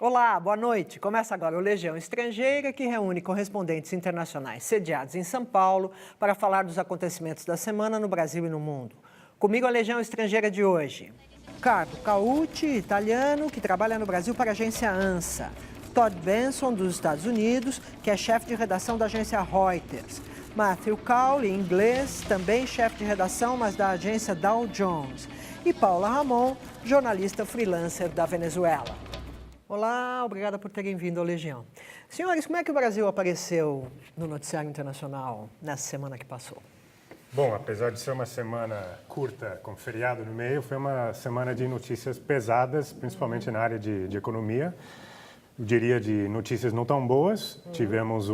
Olá, boa noite. Começa agora o Legião Estrangeira, que reúne correspondentes internacionais sediados em São Paulo para falar dos acontecimentos da semana no Brasil e no mundo. Comigo a Legião Estrangeira de hoje. Carlo Caucci, italiano, que trabalha no Brasil para a agência ANSA. Todd Benson, dos Estados Unidos, que é chefe de redação da agência Reuters. Matthew Cowley, inglês, também chefe de redação, mas da agência Dow Jones. E Paula Ramon, jornalista freelancer da Venezuela. Olá, obrigada por terem vindo ao Legião. Senhores, como é que o Brasil apareceu no noticiário internacional nessa semana que passou? Bom, apesar de ser uma semana curta, com feriado no meio, foi uma semana de notícias pesadas, principalmente na área de economia. Eu diria de notícias não tão boas. Tivemos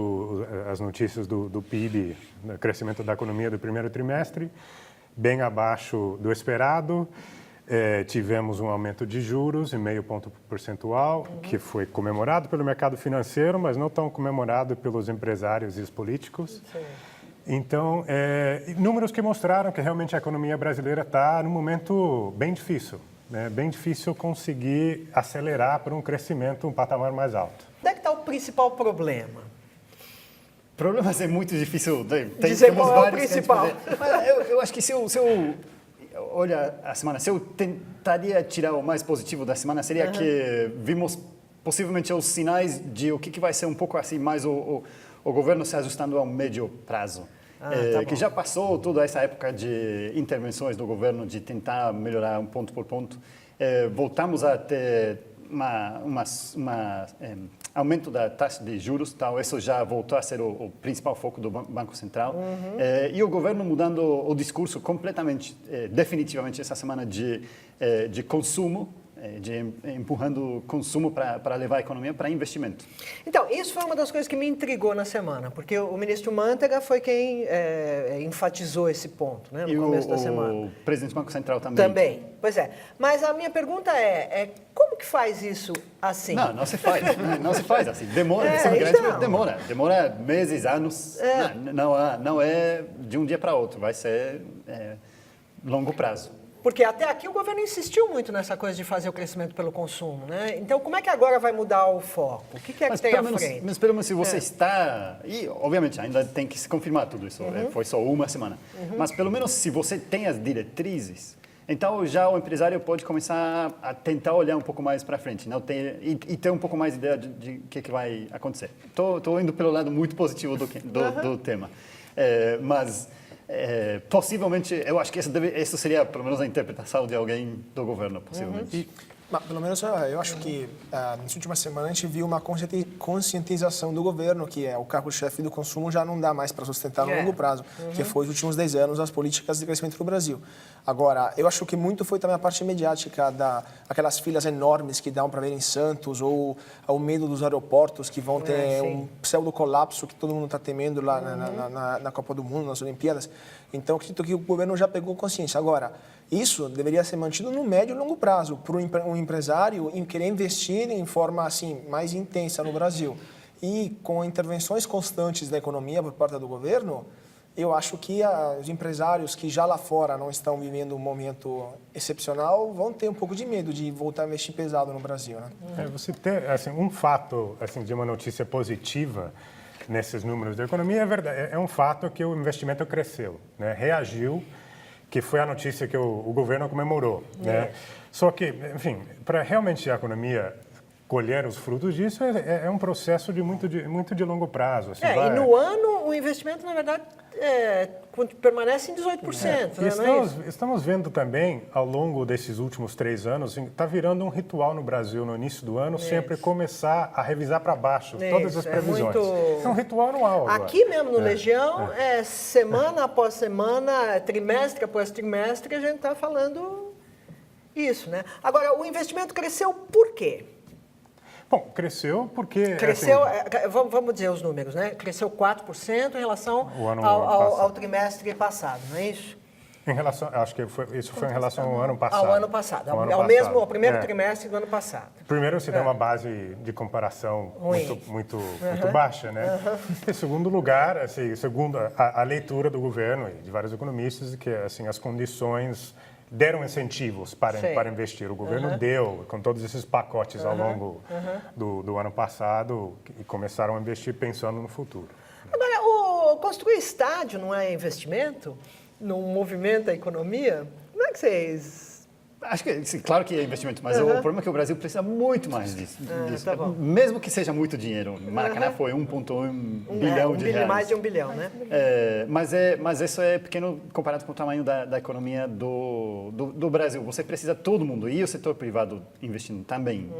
as notícias do PIB, do crescimento da economia do primeiro trimestre, bem abaixo do esperado. Tivemos um aumento de juros em 0,5 ponto percentual, que foi comemorado pelo mercado financeiro, mas não tão comemorado pelos empresários e os políticos. Sim. Então, números que mostraram que realmente a economia brasileira está num momento bem difícil. Bem difícil conseguir acelerar para um crescimento, um patamar mais alto. Onde é que está o principal problema? Problemas é muito difícil. Dizer qual é o principal. Mas eu acho que se eu olha a semana, se eu tentaria tirar o mais positivo da semana, seria que vimos possivelmente os sinais de o que vai ser um pouco assim mais o governo se ajustando ao médio prazo. Que já passou toda essa época de intervenções do governo, de tentar melhorar um ponto por ponto. Voltamos a ter aumento da taxa de juros, então isso já voltou a ser o principal foco do Banco Central. E o governo mudando o discurso completamente, definitivamente, essa semana de consumo, empurrando consumo para levar a economia para investimento. Então, isso foi uma das coisas que me intrigou na semana, porque o ministro Mantega foi quem enfatizou esse ponto, né, no começo da semana. O presidente do Banco Central também. Também, pois é. Mas a minha pergunta como que faz isso assim? Não se faz. Não se faz assim. Demora, demora meses, anos. Não é de um dia para outro, vai ser longo prazo. Porque até aqui o governo insistiu muito nessa coisa de fazer o crescimento pelo consumo, né? Então, como é que agora vai mudar o foco? O que é que tem à frente? Mas pelo menos se você está... E, obviamente, ainda tem que se confirmar tudo isso. Foi só uma semana. Mas, pelo menos, se você tem as diretrizes, então já o empresário pode começar a tentar olhar um pouco mais para frente, não e ter um pouco mais ideia de o que vai acontecer. Estou indo pelo lado muito positivo do tema. Mas... possivelmente, eu acho que isso seria pelo menos a interpretação de alguém do governo, possivelmente. Pelo menos eu acho que nas últimas semanas a gente viu uma conscientização do governo, que o carro-chefe do consumo já não dá mais para sustentar no longo prazo, que foi nos últimos 10 anos as políticas de crescimento do Brasil. Agora, eu acho que muito foi também a parte mediática aquelas filas enormes que dão para ver em Santos, ou o medo dos aeroportos que vão ter um pseudo-colapso que todo mundo está temendo lá na Copa do Mundo, nas Olimpíadas. Então, eu acredito que o governo já pegou consciência. Agora, isso deveria ser mantido no médio e longo prazo, para um empresário querer investir em forma assim, mais intensa no Brasil. E com intervenções constantes da economia por parte do governo, eu acho que os empresários que já lá fora não estão vivendo um momento excepcional vão ter um pouco de medo de voltar a investir pesado no Brasil, né? Você ter um fato de uma notícia positiva nesses números da economia é verdade. É um fato que o investimento cresceu, né? Reagiu, que foi a notícia que o governo comemorou, né? Só que, enfim, para realmente a economia colher os frutos disso é um processo muito de longo prazo. Assim, e no ano o investimento, na verdade, permanece em 18%. Estamos vendo também, ao longo desses últimos 3 anos, está virando um ritual no Brasil, no início do ano, sempre começar a revisar para baixo todas as previsões. É um ritual anual agora. Aqui mesmo no Legião, semana após semana, trimestre após trimestre, a gente está falando isso, né? Agora, o investimento cresceu por quê? Bom, cresceu porque... Cresceu, vamos dizer os números, né? Cresceu 4% em relação ao trimestre passado, não é isso? Em relação, acho que isso foi em relação ao ano passado. Ao ano passado, ao primeiro trimestre do ano passado. Primeiro, você tem uma base de comparação muito baixa, né? Em segundo lugar, segundo a leitura do governo e de vários economistas, que as condições deram incentivos para Sei. investir. O governo deu, com todos esses pacotes ao longo do ano passado, e começaram a investir pensando no futuro. Agora, construir estádio não é investimento? Não movimenta a economia? Como é que vocês... Acho que, sim, claro que é investimento, mas o problema é que o Brasil precisa muito mais disso. Tá bom. Mesmo que seja muito dinheiro. Maracanã foi 1,1 bilhão de reais. Mais de 1 bilhão, né? Mas isso é pequeno comparado com o tamanho da economia do Brasil. Você precisa todo mundo, e o setor privado investindo também.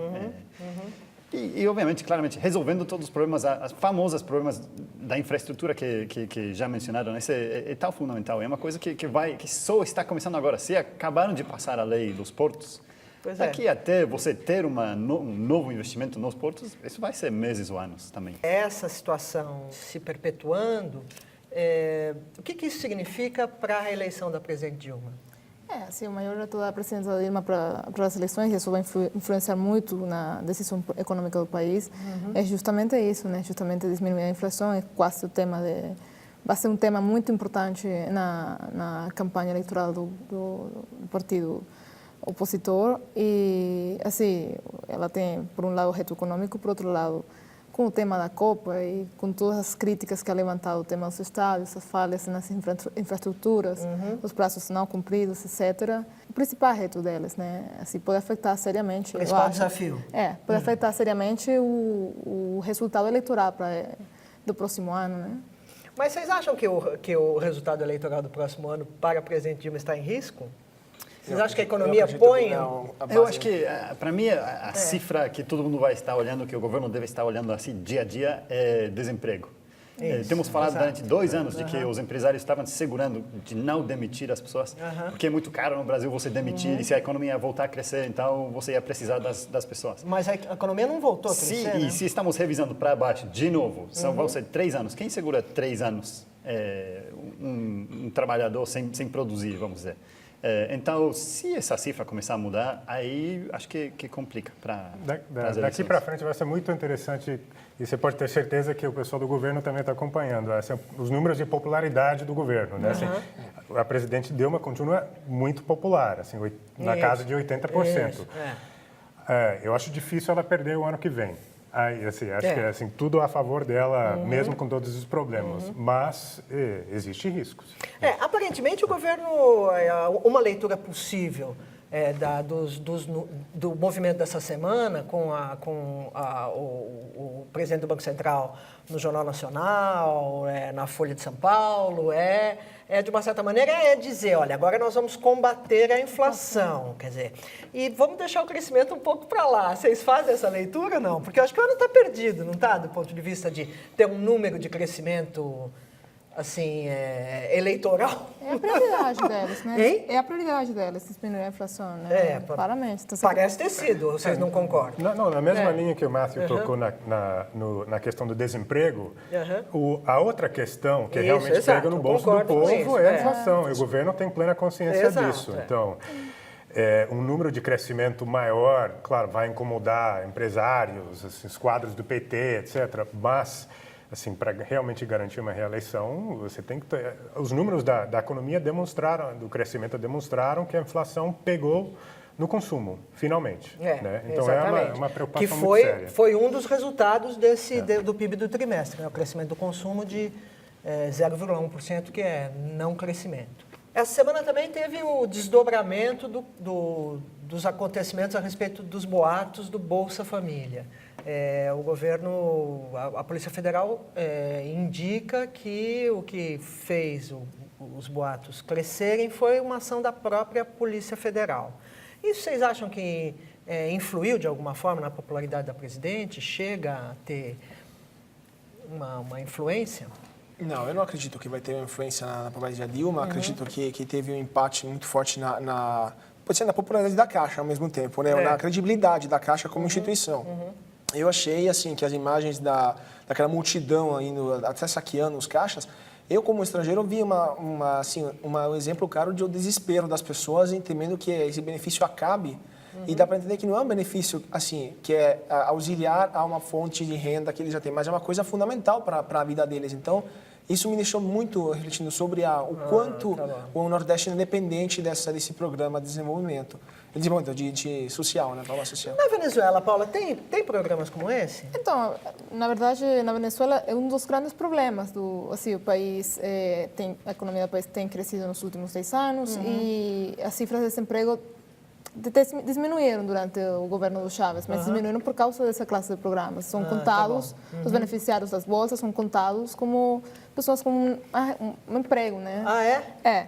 E, obviamente, claramente, resolvendo todos os problemas, as famosas problemas da infraestrutura que já mencionaram, isso é tão fundamental. É uma coisa que só está começando agora. Se acabaram de passar a lei dos portos, daqui até você ter um novo investimento nos portos, isso vai ser meses ou anos também. Essa situação se perpetuando, o que isso significa para a reeleição da presidente Dilma? Assim, o maior reto da presidenta Dilma para as eleições, e isso vai influenciar muito na decisão econômica do país, é justamente isso, né? Justamente diminuir a inflação, é quase o tema vai ser um tema muito importante na campanha eleitoral do partido opositor. E, assim, ela tem, por um lado, o reto econômico, por outro lado, com o tema da Copa e com todas as críticas que ha levantado o tema dos estádios, as falhas nas infraestruturas, os prazos não cumpridos, etc. O principal reto delas, né? Assim, pode afetar seriamente... O principal desafio. Pode afetar seriamente o resultado eleitoral do próximo ano, né? Mas vocês acham que o resultado eleitoral do próximo ano para a presidente Dilma está em risco? Vocês acham que a economia põe... Eu acho que, para mim, a cifra que todo mundo vai estar olhando, que o governo deve estar olhando assim dia a dia, é desemprego. Temos falado durante 2 anos de que os empresários estavam se segurando de não demitir as pessoas, porque é muito caro no Brasil você demitir, e se a economia voltar a crescer, então você ia precisar das pessoas. Mas a economia não voltou a crescer, E se estamos revisando para baixo de novo, vão ser 3 anos. Quem segura 3 anos um trabalhador sem produzir, vamos dizer? Então, se essa cifra começar a mudar, aí acho que complica para as eleições. Daqui para frente vai ser muito interessante, e você pode ter certeza que o pessoal do governo também está acompanhando os números de popularidade do governo. Né? Assim, a presidente Dilma continua muito popular, assim, na casa de 80%. Eu acho difícil ela perder o ano que vem. Aí, assim, acho que assim, tudo a favor dela, mesmo com todos os problemas. Mas existem riscos. Aparentemente, o governo, uma leitura possível do movimento dessa semana, com o presidente do Banco Central no Jornal Nacional, na Folha de São Paulo, de uma certa maneira, dizer, olha, agora nós vamos combater a inflação, quer dizer, e vamos deixar o crescimento um pouco para lá. Vocês fazem essa leitura ou não? Porque eu acho que o ano está perdido, não está? Do ponto de vista de ter um número de crescimento, assim, eleitoral. É a prioridade delas, né? Hein? É a prioridade delas, diminuir a inflação, né? Claramente. Então, Parece ter sido, vocês não concordam? Não, na mesma linha que o Matthew tocou na questão do desemprego, a outra questão que realmente pega no bolso do povo é a inflação, e o governo tem plena consciência disso. Então, um número de crescimento maior, claro, vai incomodar empresários, assim, os quadros do PT, etc., mas... Assim, para realmente garantir uma reeleição, você tem que ter... Os números da economia do crescimento demonstraram que a inflação pegou no consumo, finalmente. Né? Então, exatamente. É uma preocupação muito séria. Foi um dos resultados do PIB do trimestre, né? O crescimento do consumo de 0,1%, que é não crescimento. Essa semana também teve o desdobramento dos acontecimentos a respeito dos boatos do Bolsa Família. O governo, a Polícia Federal indica que o que fez os boatos crescerem foi uma ação da própria Polícia Federal. Isso vocês acham que influiu de alguma forma na popularidade da presidente? Chega a ter uma influência? Não, eu não acredito que vai ter uma influência na popularidade da Dilma. Acredito que teve um empate muito forte pode ser na popularidade da Caixa ao mesmo tempo, né? Na credibilidade da Caixa como instituição. Eu achei assim que as imagens daquela multidão indo até saqueando os caixas, eu como estrangeiro vi um exemplo claro de o desespero das pessoas em temendo que esse benefício acabe. E dá para entender que não é um benefício assim que é auxiliar a uma fonte de renda que eles já têm, mas é uma coisa fundamental para a vida deles. Então Isso me deixou muito refletindo sobre o quanto o Nordeste é dependente desse programa de desenvolvimento. De social, né? Programa social. Na Venezuela, Paula, tem programas como esse? Então, na verdade, na Venezuela é um dos grandes problemas o país a economia do país tem crescido nos últimos 10 anos e as cifras de desemprego diminuíram durante o governo do Chávez, mas diminuíram por causa dessa classe de programas. São contados, os beneficiários das bolsas são contados como pessoas com um emprego, né? Ah, é? É.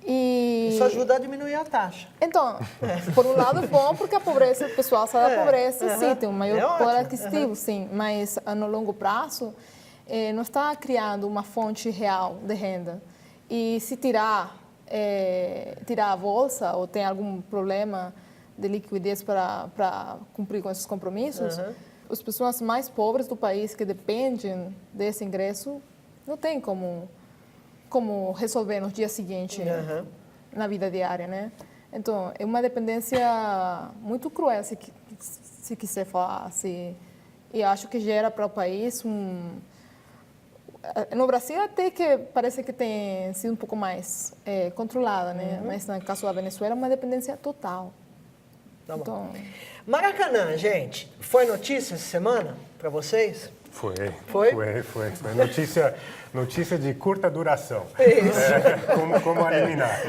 E isso ajuda a diminuir a taxa. Então, por um lado é bom porque a pobreza, o pessoal sai da pobreza, sim, tem um maior poder aquisitivo, sim, mas no longo prazo não está criando uma fonte real de renda. E se tirar a bolsa ou tem algum problema de liquidez para cumprir com esses compromissos, as pessoas mais pobres do país que dependem desse ingresso não tem como resolver no dia seguinte na vida diária, né? Então, é uma dependência muito cruel, se quiser falar assim. E acho que gera para o país no Brasil até que parece que tem sido um pouco mais controlada, né? Mas no caso da Venezuela é uma dependência total. Tá bom. Então, Maracanã, gente, foi notícia essa semana para vocês? Foi. Foi? Foi. Notícia de curta duração. Isso. Como eliminar.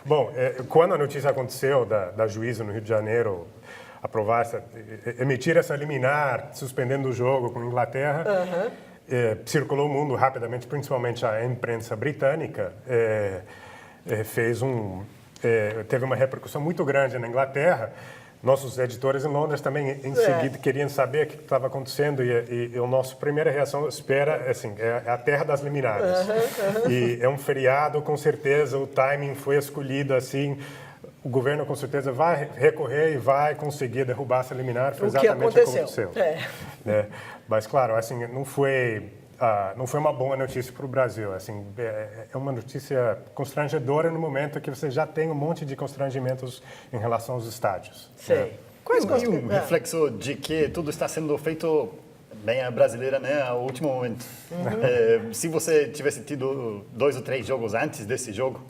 Bom, quando a notícia aconteceu da juíza no Rio de Janeiro emitir essa liminar, suspendendo o jogo com a Inglaterra, circulou o mundo rapidamente, principalmente a imprensa britânica, teve uma repercussão muito grande na Inglaterra. Nossos editores em Londres também, em seguida, queriam saber o que estava acontecendo e a nossa primeira reação é a terra das liminares. E é um feriado, com certeza, o timing foi escolhido assim. O governo, com certeza, vai recorrer e vai conseguir derrubar essa liminar. Foi exatamente o que aconteceu. Mas, claro, assim, não foi uma boa notícia para o Brasil. Assim, é uma notícia constrangedora no momento que você já tem um monte de constrangimentos em relação aos estádios. Sei. Quais E um reflexo de que tudo está sendo feito bem a brasileira, né, ao último momento. Se você tivesse tido 2 ou 3 jogos antes desse jogo,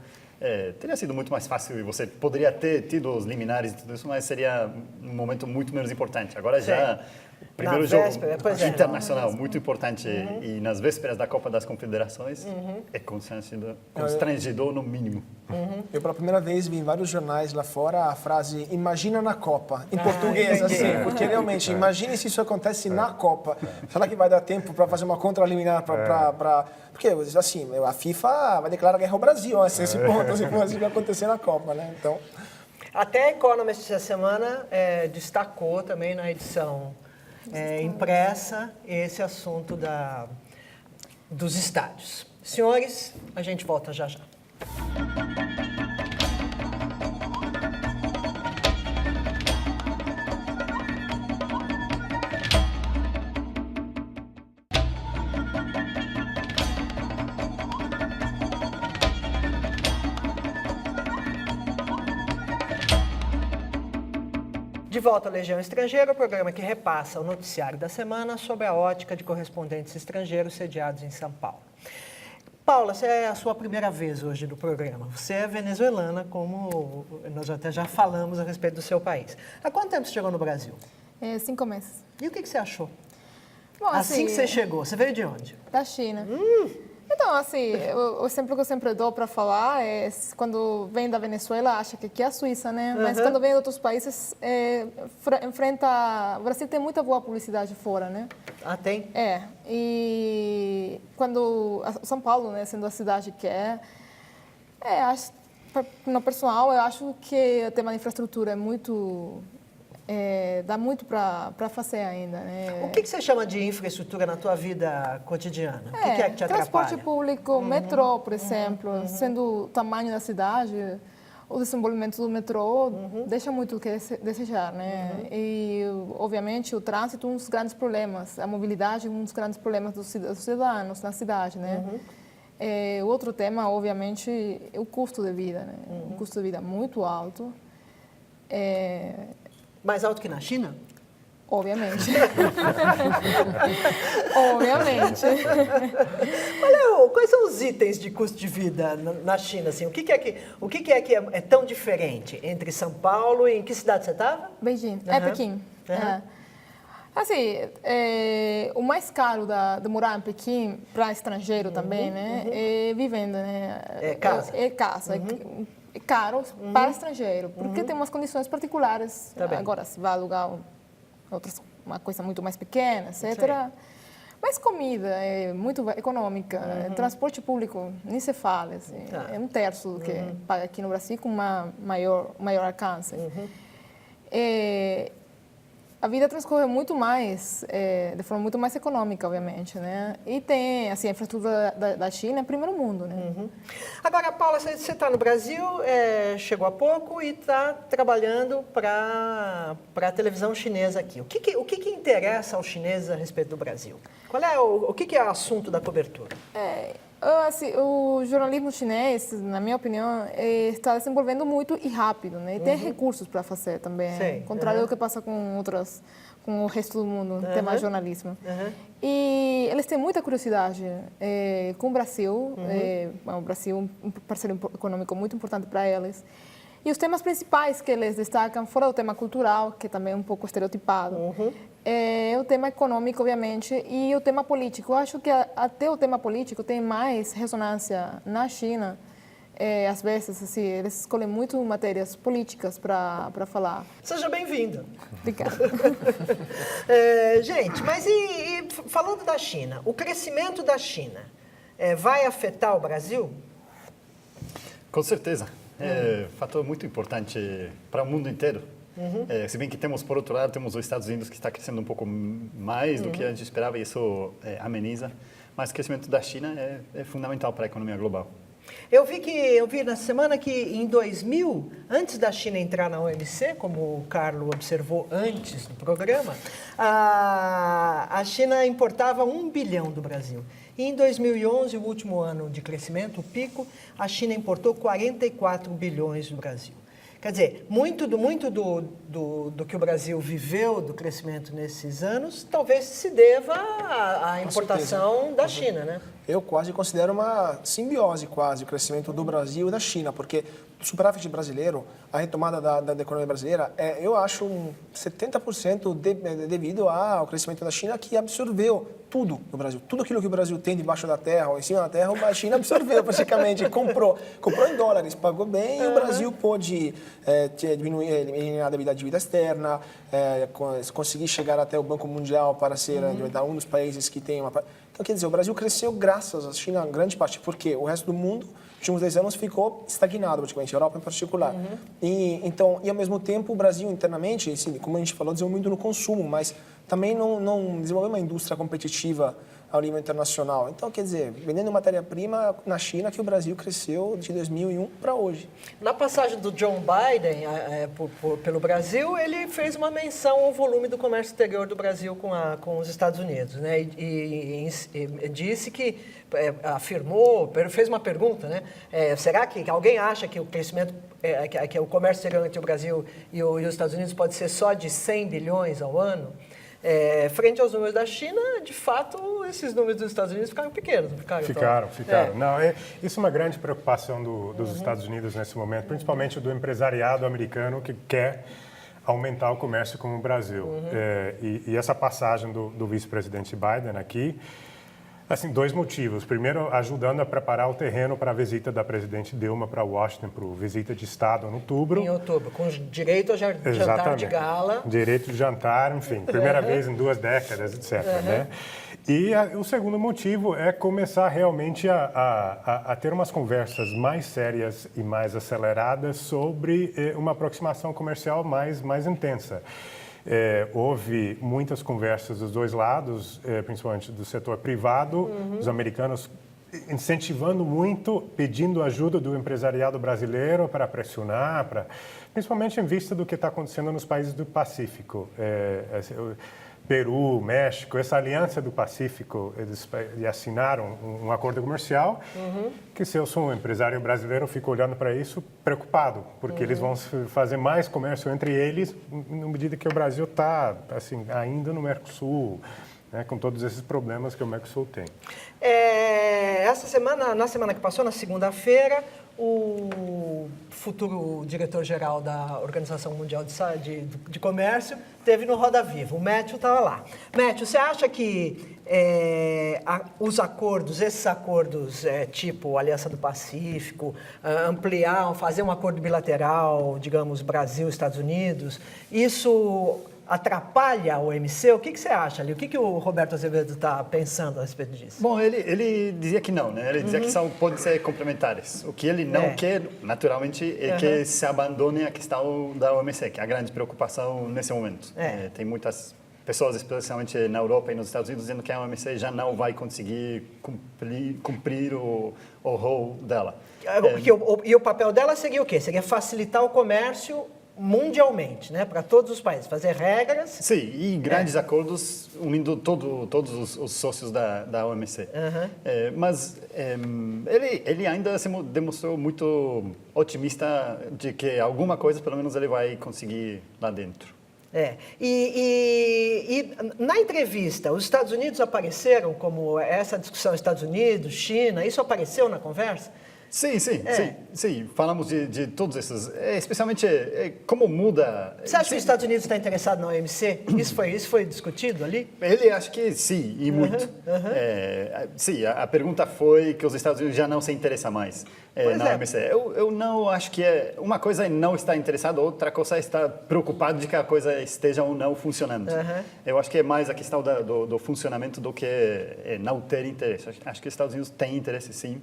teria sido muito mais fácil e você poderia ter tido os liminares e tudo isso, mas seria um momento muito menos importante. Agora já o primeiro jogo internacional, muito importante, e nas vésperas da Copa das Confederações, é constrangedor no mínimo. Eu, pela primeira vez, vi em vários jornais lá fora a frase "imagina na Copa", em português, assim, porque realmente, imagine se isso acontece na Copa. Será que vai dar tempo para fazer uma contra-liminar porque, assim, a FIFA vai declarar guerra ao Brasil, assim, esse ponto, assim, como assim vai acontecer na Copa, né? Então... Até a Economist essa semana destacou também na edição impressa esse assunto dos estádios. Senhores, a gente volta já já. De volta ao Legião Estrangeira, o programa que repassa o noticiário da semana sob a ótica de correspondentes estrangeiros sediados em São Paulo. Paula, essa é a sua primeira vez hoje no programa. Você é venezuelana, como nós até já falamos a respeito do seu país. Há quanto tempo você chegou no Brasil? 5 meses. E o que você achou? Bom, assim que você chegou, você veio de onde? Da China. Então, assim, o exemplo que eu sempre dou para falar é quando vem da Venezuela, acha que aqui é a Suíça, né? Mas quando vem de outros países, enfrenta... O Brasil tem muita boa publicidade fora, né? Ah, tem? E quando... São Paulo, né, sendo a cidade que no pessoal, eu acho que o tema da infraestrutura é muito... dá muito para fazer ainda, né? O que você chama de infraestrutura na tua vida cotidiana? O que é que te atrapalha? Transporte público, metrô, por exemplo, sendo o tamanho da cidade, o desenvolvimento do metrô deixa muito o que desejar, né? E, obviamente, o trânsito é um dos grandes problemas, a mobilidade é um dos grandes problemas dos cidadãos na cidade, né? Outro tema, obviamente, é o custo de vida, né? Um custo de vida muito alto. Mais alto que na China? Obviamente. Obviamente. Quais são os itens de custo de vida na China? Assim? O que que é tão diferente entre São Paulo e em que cidade você estava? Beijing. Uhum. Pequim. É. Assim, o mais caro de morar em Pequim, para estrangeiro também, né? É vivenda, né? É casa. É casa. É caro para estrangeiro, porque tem umas condições particulares. Tá bem. Agora, se vai alugar uma coisa muito mais pequena, etc. Sim. Mas comida é muito econômica, transporte público, nem se fala, assim, Tá. é um terço do que paga aqui no Brasil com maior alcance. A vida transcorre muito mais, de forma muito mais econômica, obviamente, né? E tem, assim, a infraestrutura da China é primeiro mundo, né? Agora, Paula, você está no Brasil, chegou há pouco e está trabalhando para a televisão chinesa aqui. O que interessa aos chineses a respeito do Brasil? Qual é o que é o assunto da cobertura? Assim, o jornalismo chinês, na minha opinião, está desenvolvendo muito e rápido, né? E tem recursos para fazer também, Sei. contrário do que passa com o resto do mundo, no tema jornalismo. E eles têm muita curiosidade com o Brasil. O Brasil é um parceiro econômico muito importante para eles. E os temas principais que eles destacam, fora o tema cultural, que também é um pouco estereotipado, é o tema econômico, obviamente, e o tema político. Eu acho que até o tema político tem mais ressonância na China. Às vezes, assim, eles escolhem muito matérias políticas para falar. Seja bem-vinda. Obrigada. Gente, mas e falando da China, o crescimento da China vai afetar o Brasil? Com certeza. É um fator muito importante para o mundo inteiro. Se bem que temos, por outro lado, temos os Estados Unidos que está crescendo um pouco mais do que a gente esperava e isso ameniza. Mas o crescimento da China é fundamental para a economia global. Eu vi na semana que em 2000, antes da China entrar na OMC, como o Carlos observou antes do programa, a China importava 1 bilhão do Brasil. E em 2011, o último ano de crescimento, o pico, a China importou 44 bilhões do Brasil. Quer dizer, muito do que o Brasil viveu do crescimento nesses anos, talvez se deva à importação da China, né? Eu quase considero uma simbiose, quase, o crescimento do Brasil e da China, porque o superávit brasileiro, a retomada da economia brasileira, eu acho 70% devido ao crescimento da China, que absorveu tudo no Brasil. Tudo aquilo que o Brasil tem debaixo da terra ou em cima da terra, a China absorveu praticamente, comprou em dólares, pagou bem e o Brasil pôde eliminar a dívida externa, conseguir chegar até o Banco Mundial para ser um dos países que tem uma... Então, quer dizer, o Brasil cresceu graças à China, em grande parte, porque o resto do mundo, nos últimos 10 anos, ficou estagnado, praticamente, a Europa em particular. E ao mesmo tempo, o Brasil, internamente, assim, como a gente falou, desenvolveu muito no consumo, mas também não desenvolveu uma indústria competitiva ao nível internacional. Então, quer dizer, vendendo matéria-prima na China, que o Brasil cresceu de 2001 para hoje. Na passagem do John Biden pelo Brasil, ele fez uma menção ao volume do comércio exterior do Brasil com os Estados Unidos, né? E disse que, afirmou, fez uma pergunta, né? Será que alguém acha que o crescimento, que o comércio exterior entre o Brasil e os Estados Unidos pode ser só de 100 bilhões ao ano? Frente aos números da China, de fato, esses números dos Estados Unidos ficaram pequenos. Ficaram. Não, isso é uma grande preocupação dos Estados Unidos nesse momento, principalmente do empresariado americano que quer aumentar o comércio com o Brasil. E essa passagem do vice-presidente Biden aqui, assim, 2 motivos. Primeiro, ajudando a preparar o terreno para a visita da presidente Dilma para Washington, para a visita de Estado em outubro. Em outubro, com direito a jantar de gala. Direito de jantar, enfim, primeira vez em 2 décadas, etc. Né? E o segundo motivo é começar realmente a ter umas conversas mais sérias e mais aceleradas sobre uma aproximação comercial mais intensa. Houve muitas conversas dos 2 lados, principalmente do setor privado, os americanos incentivando muito, pedindo ajuda do empresariado brasileiro para pressionar, principalmente em vista do que está acontecendo nos países do Pacífico. Peru, México, essa aliança do Pacífico, eles assinaram um acordo comercial que, se eu sou um empresário brasileiro, eu fico olhando para isso preocupado, porque eles vão fazer mais comércio entre eles, na medida que o Brasil está assim, ainda no Mercosul, né, com todos esses problemas que o Mercosul tem. Essa semana, na semana que passou, na segunda-feira, o futuro diretor-geral da Organização Mundial de Comércio esteve no Roda Viva. O Métio estava lá. Métio, você acha que esses acordos tipo Aliança do Pacífico, ampliar, fazer um acordo bilateral, digamos, Brasil, Estados Unidos, isso atrapalha a OMC? O que você acha ali? O que o Roberto Azevedo está pensando a respeito disso? Bom, ele dizia que não, né? Ele dizia que podem ser complementares. O que ele não quer, naturalmente, é que se abandone a questão da OMC, que é a grande preocupação nesse momento. Tem muitas pessoas, especialmente na Europa e nos Estados Unidos, dizendo que a OMC já não vai conseguir cumprir o rol dela. E o papel dela seria o quê? Seria facilitar o comércio mundialmente, né, para todos os países, fazer regras. Sim, e grandes acordos unindo todos os sócios da OMC. Mas ele ainda se demonstrou muito otimista de que alguma coisa, pelo menos, ele vai conseguir lá dentro. E na entrevista, os Estados Unidos apareceram como essa discussão Estados Unidos, China, isso apareceu na conversa? Sim. Falamos de todos esses, especialmente como muda. Você acha que os Estados Unidos está interessado na OMC? Isso foi discutido ali? Ele acha que sim, e muito. Sim, a pergunta foi que os Estados Unidos já não se interessam mais na OMC. Eu não acho que uma coisa é não estar interessado, outra coisa é estar preocupado de que a coisa esteja ou não funcionando. Eu acho que é mais a questão do funcionamento do que não ter interesse. Acho que os Estados Unidos têm interesse, sim.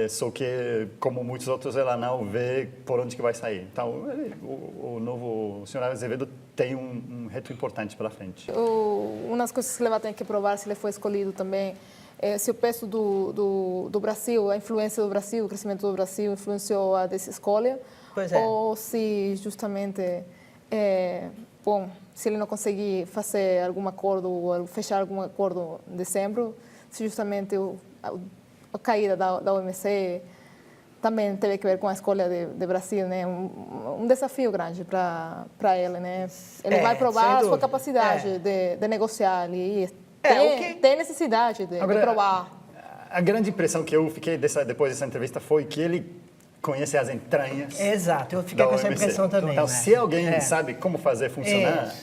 Só que, como muitos outros, ela não vê por onde que vai sair. Então, o novo senhor Azevedo tem um reto importante pela frente. Uma das coisas que ele vai ter que provar, se ele for escolhido também, é se o peso do Brasil, a influência do Brasil, o crescimento do Brasil influenciou a dessa escolha. Ou se justamente, se ele não conseguir fazer algum acordo ou fechar algum acordo em dezembro, se justamente a caída da OMC também teve que ver com a escolha de Brasil, né? Um desafio grande para ele, né? Ele vai provar a sua capacidade de negociar ali. Tem necessidade de provar. A grande impressão que eu fiquei depois dessa entrevista foi que ele conhece as entranhas. Exato, eu fiquei com essa impressão também. Então, se alguém sabe como fazer funcionar...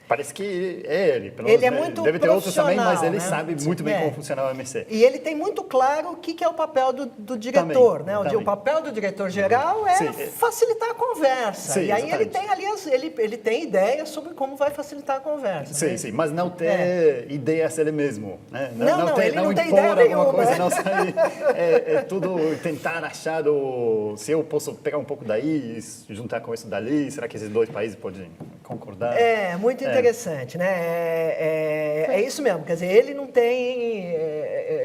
Parece que é ele. Ele é muito deve ter outros também, mas ele né? sabe muito bem como funciona o OMC. E ele tem muito claro o que é o papel do diretor, né? O papel do diretor-geral é facilitar a conversa. Sim, e aí exatamente. ele tem ideias sobre como vai facilitar a conversa. Sim, mas não ter ideias ele mesmo. Né? Ele não tem impor ideia nenhuma. Alguma coisa, não sabe. É tudo tentar achar se eu posso pegar um pouco daí, juntar com isso dali, será que esses dois países podem concordar? Muito interessante, né? É isso mesmo, quer dizer, ele não tem...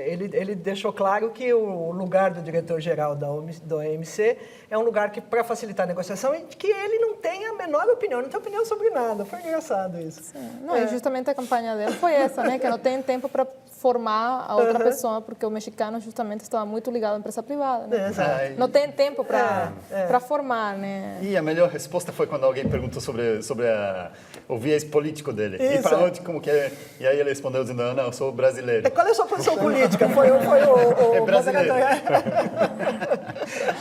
Ele deixou claro que o lugar do diretor-geral da OMC é um lugar que, para facilitar a negociação, e que ele não tem a menor opinião, não tem opinião sobre nada. Foi engraçado isso. Não, e justamente a campanha dele foi essa, né? Que não tem tempo para formar a outra pessoa, porque o mexicano justamente estava muito ligado à empresa privada, né? Não tem tempo para formar, né? E a melhor resposta foi quando alguém perguntou sobre o viés político dele. E para onde, como que é? E aí ele respondeu dizendo, não, eu sou brasileiro. Qual é a sua posição política? Foi o brasileiro.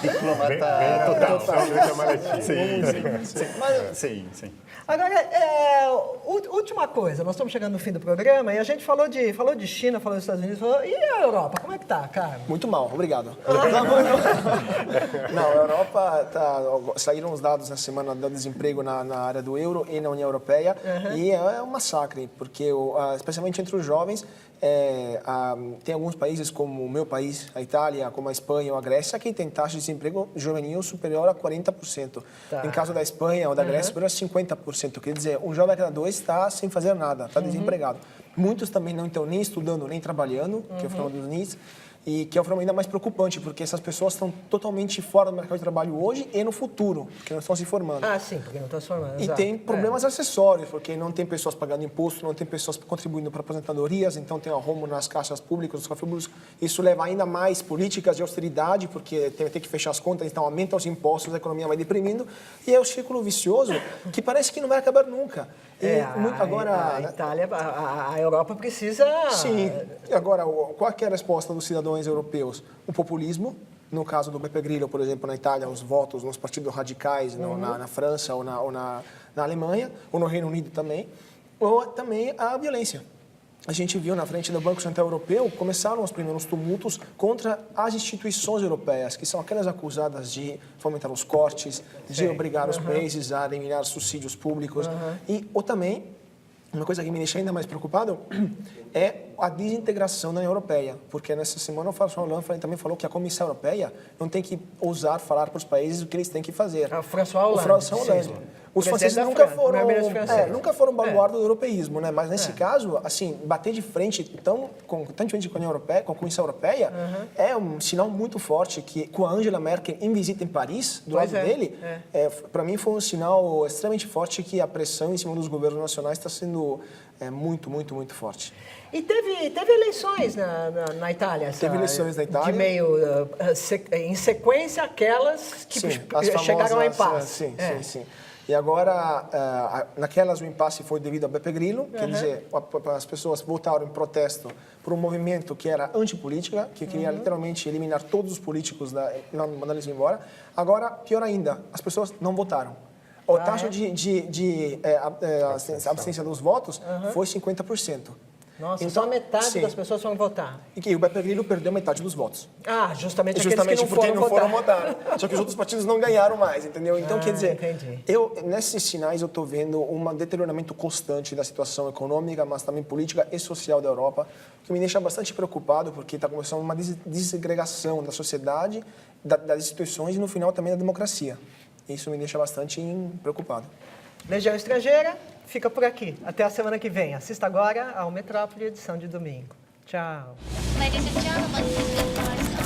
Diplomata total. Sim. Agora, última coisa, nós estamos chegando no fim do programa e a gente falou de China, falou dos Estados Unidos, e a Europa, como é que tá, cara? Muito mal, obrigado. Não, a Europa, saíram os dados na semana do desemprego na área do euro e na União Europeia, e é um massacre, porque especialmente entre os jovens, tem alguns países como o meu país, a Itália, como a Espanha ou a Grécia, que tem taxa de desemprego juvenil superior a 40%. Em caso da Espanha ou da Grécia, superior a 50%. Quer dizer, um jovem a cada dois está sem fazer nada, está desempregado. Muitos também não estão nem estudando, nem trabalhando, que é o fenômeno dos NEETs. E que é um fenômeno ainda mais preocupante, porque essas pessoas estão totalmente fora do mercado de trabalho hoje e no futuro, porque não estão se formando. Ah, sim, porque não estão se formando. E exato. tem problemas acessórios, porque não tem pessoas pagando imposto, não tem pessoas contribuindo para aposentadorias, então tem um arrumo nas caixas públicas, nos cofres públicos. Isso leva ainda mais políticas de austeridade, porque tem que fechar as contas, então aumenta os impostos, a economia vai deprimindo. E é um círculo vicioso que parece que não vai acabar nunca. E A Itália, a Europa precisa... Sim. Agora, qual é a resposta dos cidadãos europeus? O populismo. No caso do Beppe Grillo, por exemplo, na Itália, os votos nos partidos radicais na França ou na Alemanha, ou no Reino Unido também. Ou também a violência. A gente viu na frente do Banco Central Europeu, começaram os primeiros tumultos contra as instituições europeias, que são aquelas acusadas de fomentar os cortes, de obrigar os países a eliminar subsídios públicos. Ou também, uma coisa que me deixa ainda mais preocupado é a desintegração da União Europeia, porque nessa semana o François Hollande também falou que a Comissão Europeia não tem que ousar falar para os países o que eles têm que fazer. O François Hollande. O François Hollande. Os franceses nunca foram vanguarda do europeísmo, né? Mas nesse caso, assim, bater de frente tanto de frente com a União Europeia, com a Comissão Europeia, é um sinal muito forte que com a Angela Merkel em visita em Paris, do lado dele, para mim foi um sinal extremamente forte que a pressão em cima dos governos nacionais está sendo muito, muito, muito forte. E teve eleições na Itália. Teve eleições na Itália. De meio, em sequência, aquelas que chegaram a impasse. Sim. E agora, naquelas o impasse foi devido a Beppe Grillo, quer dizer, as pessoas votaram em protesto por um movimento que era antipolítica, que queria literalmente eliminar todos os políticos, mandar eles embora. Agora, pior ainda, as pessoas não votaram. A taxa de abstinência dos votos foi 50%. Nossa, então, só metade das pessoas foram votar. E que o Beppe Grillo perdeu metade dos votos. Justamente aqueles que porque não foram votar. Só que os outros partidos não ganharam mais, entendeu? Então, quer dizer, nesses sinais eu estou vendo um deterioramento constante da situação econômica, mas também política e social da Europa, que me deixa bastante preocupado, porque está começando uma desagregação da sociedade, das instituições e, no final, também da democracia. Isso me deixa bastante preocupado. Legião Estrangeira fica por aqui. Até a semana que vem. Assista agora ao Metrópole, edição de domingo. Tchau. Ladies and gentlemen,